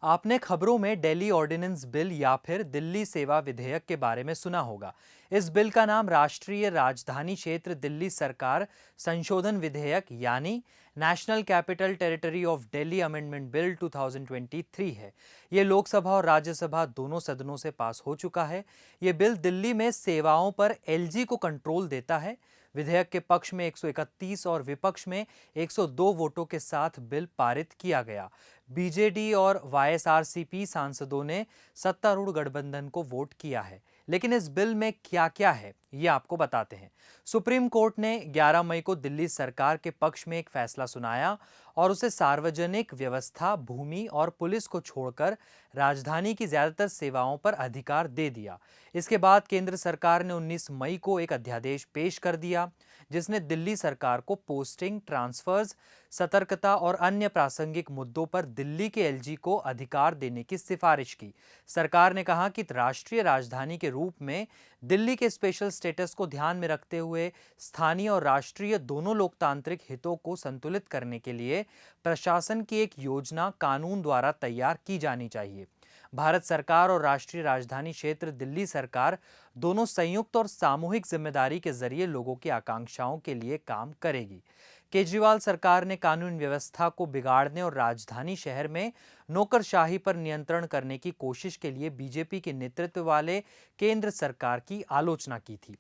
आपने खबरों में दिल्ली ऑर्डिनेंस बिल या फिर दिल्ली सेवा विधेयक के बारे में सुना होगा। इस बिल का नाम राष्ट्रीय राजधानी क्षेत्र दिल्ली सरकार संशोधन विधेयक यानी national capital territory of Delhi amendment bill 2023 है। ये लोकसभा और राज्यसभा दोनों सदनों से पास हो चुका है। ये बिल दिल्ली में सेवाओं पर एलजी को कंट्रोल देता है। विधेयक के पक्ष में 131 और विपक्ष में 102 वोटों के साथ बिल पारित किया गया। बीजेडी और वाईएसआरसीपी सांसदों ने सत्तारूढ़ गठबंधन को वोट किया है। लेकिन इस बिल में क्या-क्या है, ये आपको बताते हैं। सुप्रीम कोर्ट ने 11 मई को दिल्ली सरकार के पक्ष में एक फैसला सुनाया और उसे सार्वजनिक व्यवस्था, भूमि और पुलिस को छोड़कर राजधानी की ज्यादातर सेवाओं पर अधिकार दे दिया। इसके बाद केंद्र सरकार ने 19 मई को एक अध्यादेश पेश कर दिया, जिसने दिल्ली सरकार को पोस्टिंग, ट्रांसफर्स, सतर्कता और अन्य प्रासंगिक मुद्दों पर दिल्ली के एलजी को अधिकार देने की सिफारिश की। सरकार ने कहा कि राष्ट्रीय राजधानी के रूप में दिल्ली के स्पेशल स्टेटस को ध्यान में रखते हुए स्थानीय और राष्ट्रीय दोनों लोकतांत्रिक हितों को संतुलित करने के लिए प्रशासन की एक योजना कानून द्वारा तैयार की जानी चाहिए। भारत सरकार और राष्ट्रीय राजधानी क्षेत्र दिल्ली सरकार दोनों संयुक्त और सामूहिक जिम्मेदारी के जरिए लोगों की आकांक्षाओं के लिए काम करेगी। केजरीवाल सरकार ने कानून व्यवस्था को बिगाड़ने और राजधानी शहर में नौकरशाही पर नियंत्रण करने की कोशिश के लिए बीजेपी के नेतृत्व वाले केंद्र सरकार की आलोचना की थी।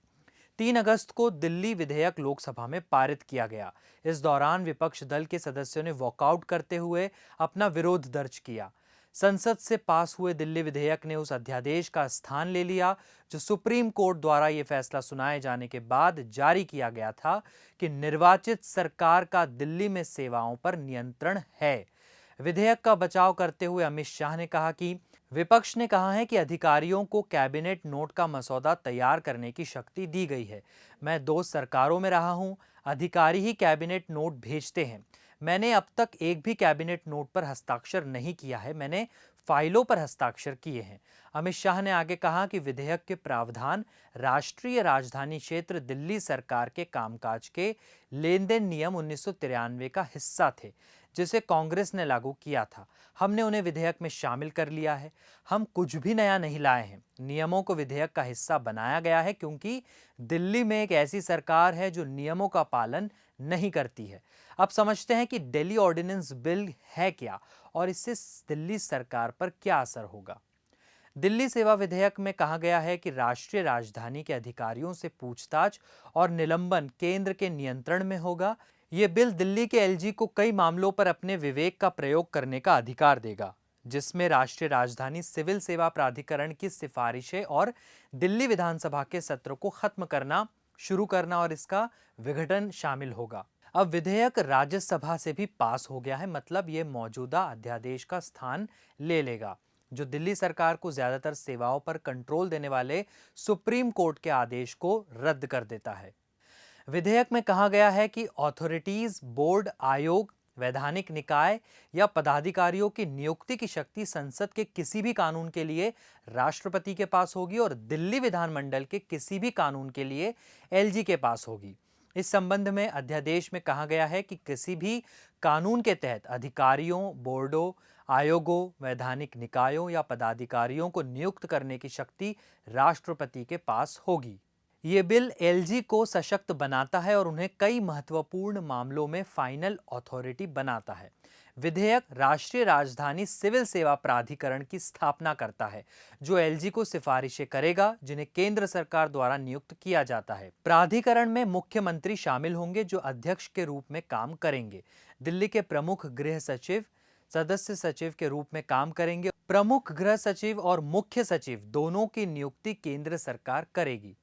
3 अगस्त को दिल्ली विधेयक लोकसभा में पारित किया गया। इस दौरान विपक्ष दल के सदस्यों ने वॉकआउट करते हुए अपना विरोध दर्ज किया। संसद से पास हुए दिल्ली विधेयक ने उस अध्यादेश का स्थान ले लिया जो सुप्रीम कोर्ट द्वारा यह फैसला सुनाए जाने के बाद जारी किया गया था कि निर्वाचित सरकार का दिल्ली में सेवाओं पर नियंत्रण है। विधेयक का बचाव करते हुए अमित शाह ने कहा कि विपक्ष ने कहा है कि अधिकारियों को कैबिनेट नोट का मसौदा तैयार करने की शक्ति दी गई है। मैं 2 सरकारों में रहा हूं, अधिकारी ही कैबिनेट नोट भेजते हैं। मैंने अब तक एक भी कैबिनेट नोट पर हस्ताक्षर नहीं किया है, मैंने फाइलों पर हस्ताक्षर किए हैं। अमित शाह ने आगे कहा कि विधेयक के प्रावधान राष्ट्रीय राजधानी क्षेत्र दिल्ली सरकार के कामकाज के लेन-देन नियम 1993 का हिस्सा थे, जिसे कांग्रेस ने लागू किया था। हमने उन्हें विधेयक में शामिल कर लिया है। हम कुछ भी नया नहीं लाए हैं। नियमों को विधेयक का हिस्सा बनाया गया है क्योंकि दिल्ली में एक ऐसी सरकार है जो नियमों का पालन नहीं करती है। अब समझते हैं कि दिल्ली ऑर्डिनेंस बिल है क्या और इससे दिल्ली सरकार पर क्या असर होगा। दिल्ली सेवा विधेयक में कहा गया है कि राष्ट्रीय राजधानी के अधिकारियों से पूछताछ और निलंबन केंद्र के नियंत्रण में होगा। यह बिल दिल्ली के एलजी को कई मामलों पर अपने विवेक का प्रयोग करने का अधिकार देगा, जिसमें राष्ट्रीय राजधानी सिविल सेवा प्राधिकरण की सिफारिशें और दिल्ली विधानसभा के सत्र को खत्म करना, शुरू करना और इसका विघटन शामिल होगा। अब विधेयक राज्यसभा से भी पास हो गया है, मतलब ये मौजूदा अध्यादेश का स्थान ले लेगा, जो दिल्ली सरकार को ज्यादातर सेवाओं पर कंट्रोल देने वाले सुप्रीम कोर्ट के आदेश को रद्द कर देता है। विधेयक में कहा गया है कि अथॉरिटीज, बोर्ड, आयोग, वैधानिक निकाय या पदाधिकारियों की नियुक्ति की शक्ति संसद के किसी भी कानून के लिए राष्ट्रपति के पास होगी और दिल्ली विधानमंडल के किसी भी कानून के लिए एलजी के पास होगी। इस संबंध में अध्यादेश में कहा गया है कि किसी भी कानून के तहत अधिकारियों, बोर्डों, आयोगों, वैधानिक निकायों या पदाधिकारियों को नियुक्त करने की शक्ति राष्ट्रपति के पास होगी। ये बिल एलजी को सशक्त बनाता है और उन्हें कई महत्वपूर्ण मामलों में फाइनल अथॉरिटी बनाता है। विधेयक राष्ट्रीय राजधानी सिविल सेवा प्राधिकरण की स्थापना करता है, जो एलजी को सिफारिशें करेगा जिन्हें केंद्र सरकार द्वारा नियुक्त किया जाता है। प्राधिकरण में मुख्यमंत्री शामिल होंगे, जो अध्यक्ष के रूप में काम करेंगे। दिल्ली के प्रमुख गृह सचिव सदस्य सचिव के रूप में काम करेंगे। प्रमुख गृह सचिव और मुख्य सचिव दोनों की नियुक्ति केंद्र सरकार करेगी।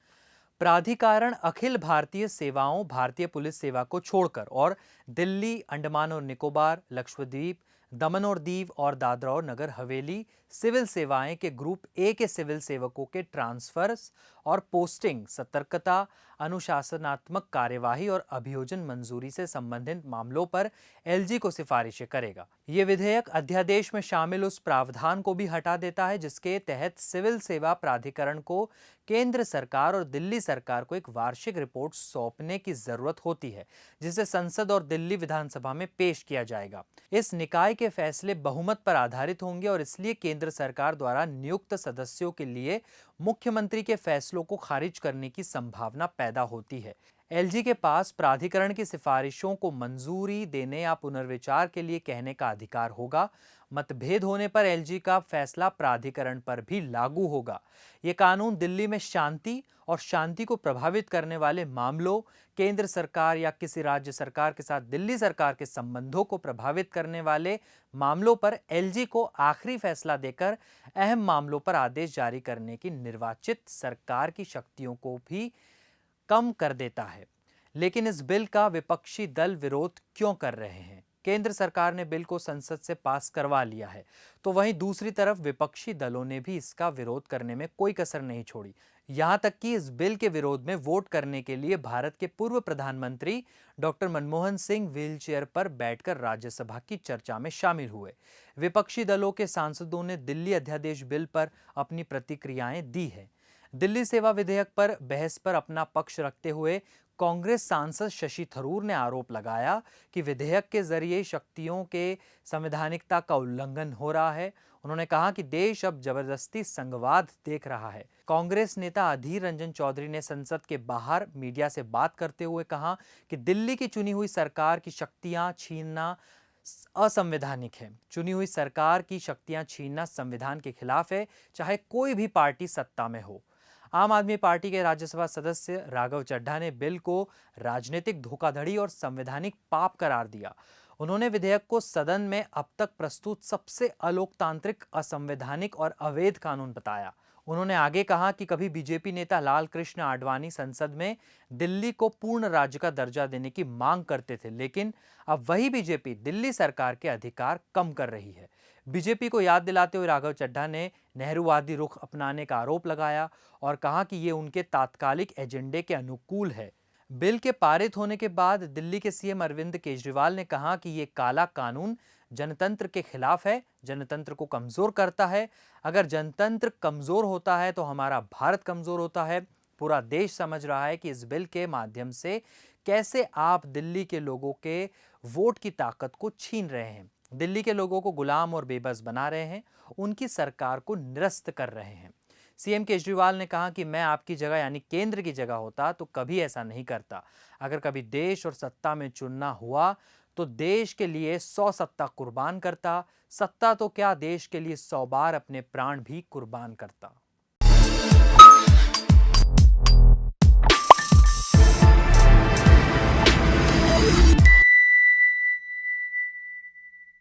प्राधिकरण अखिल भारतीय सेवाओं, भारतीय पुलिस सेवा को छोड़कर और दिल्ली, अंडमान और निकोबार, लक्षद्वीप, दमन और दीव और दादरा और नगर हवेली सिविल सेवाएं के ग्रुप ए के सिविल सेवकों के ट्रांसफर्स और पोस्टिंग, सतर्कता, अनुशासनात्मक कार्यवाही और अभियोजन मंजूरी से संबंधित मामलों पर एलजी को सिफारिशें करेगा। ये विधेयक अध्यादेश में शामिल उस प्रावधान को भी हटा देता है जिसके तहत सिविल सेवा प्राधिकरण को केंद्र सरकार और दिल्ली सरकार को एक वार्षिक रिपोर्ट सौंपने की जरूरत होती है, जिसे संसद और दिल्ली विधानसभा में पेश किया जाएगा। इस निकाय के फैसले बहुमत पर आधारित होंगे और इसलिए केंद्र सरकार द्वारा नियुक्त सदस्यों के लिए मुख्यमंत्री के फैसलों को खारिज करने की संभावना पैदा होती है। एलजी के पास प्राधिकरण की सिफारिशों को मंजूरी देने या पुनर्विचार के लिए कहने का अधिकार होगा। मतभेद होने पर एलजी का फैसला प्राधिकरण पर भी लागू होगा। ये कानून दिल्ली में शांति और शांति को प्रभावित करने वाले मामलों, केंद्र सरकार या किसी राज्य सरकार के साथ दिल्ली सरकार के संबंधों को प्रभावित करने वाले मामलों पर एलजी को आखिरी फैसला देकर अहम मामलों पर आदेश जारी करने की निर्वाचित सरकार की शक्तियों को भी कम कर देता है। लेकिन इस बिल का विपक्षी दल विरोध क्यों कर रहे हैं? केंद्र सरकार ने बिल को संसद से पास करवा लिया है, तो वहीं दूसरी तरफ विपक्षी दलों ने भी इसका विरोध करने में कोई कसर नहीं छोड़ी। यहां तक कि इस बिल के विरोध में वोट करने के लिए भारत के पूर्व प्रधानमंत्री डॉक्टर मनमोहन सिंह व्हीलचेयर पर बैठकर राज्यसभा की चर्चा में शामिल हुए। विपक्षी दलों के सांसदों ने दिल्ली अध्यादेश बिल पर अपनी प्रतिक्रियाएं दी है। दिल्ली सेवा विधेयक पर बहस पर अपना पक्ष रखते हुए कांग्रेस सांसद शशि थरूर ने आरोप लगाया कि विधेयक के जरिए शक्तियों के संवैधानिकता का उल्लंघन हो रहा है। उन्होंने कहा कि देश अब जबरदस्ती संघवाद देख रहा है। कांग्रेस नेता अधीर रंजन चौधरी ने संसद के बाहर मीडिया से बात करते हुए कहा कि दिल्ली की चुनी हुई सरकार की शक्तियां छीनना असंवैधानिक है। चुनी हुई सरकार की शक्तियां छीनना संविधान के खिलाफ है, चाहे कोई भी पार्टी सत्ता में हो। आम आदमी पार्टी के राज्यसभा सदस्य राघव चड्ढा ने बिल को राजनीतिक धोखाधड़ी और संवैधानिक पाप करार दिया। उन्होंने विधेयक को सदन में अब तक प्रस्तुत सबसे अलोकतांत्रिक, असंवैधानिक और अवैध कानून बताया। उन्होंने आगे कहा कि कभी बीजेपी नेता लाल कृष्ण आडवाणी संसद में दिल्ली को पूर्ण राज्य का दर्जा देने की मांग करते थे, लेकिन अब वही बीजेपी दिल्ली सरकार के अधिकार कम कर रही है। बीजेपी को याद दिलाते हुए राघव चड्ढा ने नेहरूवादी रुख अपनाने का आरोप लगाया और कहा कि ये उनके तात्कालिक एजेंडे के अनुकूल है। बिल के पारित होने के बाद दिल्ली के सीएम अरविंद केजरीवाल ने कहा कि ये काला कानून जनतंत्र के खिलाफ है, जनतंत्र को कमजोर करता है। अगर जनतंत्र कमजोर होता है तो हमारा भारत कमजोर होता है। पूरा देश समझ रहा है कि इस बिल के माध्यम से कैसे आप दिल्ली के लोगों के वोट की ताकत को छीन रहे हैं, दिल्ली के लोगों को गुलाम और बेबस बना रहे हैं, उनकी सरकार को निरस्त कर रहे हैं। सीएम केजरीवाल ने कहा कि मैं आपकी जगह यानी केंद्र की जगह होता तो कभी ऐसा नहीं करता। अगर कभी देश और सत्ता में चुनना हुआ तो देश के लिए 100 सत्ता कुर्बान करता। सत्ता तो क्या, देश के लिए 100 बार अपने प्राण भी कुर्बान करता।